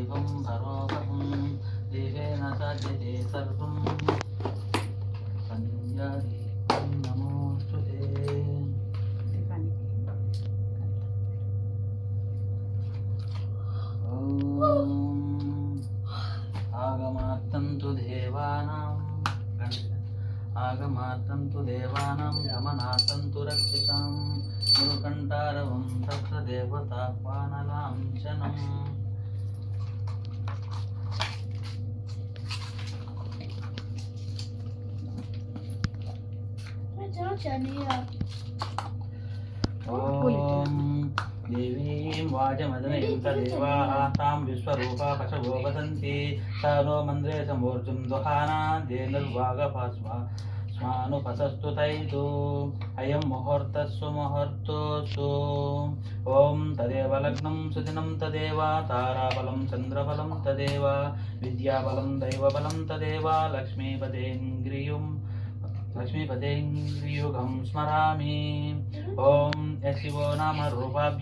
दीपं भरोपहं दीपेन साध्यते सर्वं संध्यादीपं नमोऽस्तुते आगमार्थं तु देवानां गमनार्थं तु रक्षितां गुरुकण्ठारवं तत्र देवताह्वानलाञ्छनम् ॐ देवीं वाजमदनीं तदेवाः तां विश्वरूपा पशवो वदन्ति स नो मन्द्रे समूर्जुं दुहाना धेनुर्वागपास्वा स्वानुपतस्तु तैतु अयं मुहूर्तस्सु मुहूर्तोऽस्तु ॐ तदेव लग्नं सुदिनं तदेव ताराबलं चन्द्रबलं तदेव विद्याबलं दैवबलं तदेव लक्ष्मीपतेङ्ग्रियुगं स्मरामि ॐ यशिवो नाम रूपाभ्यां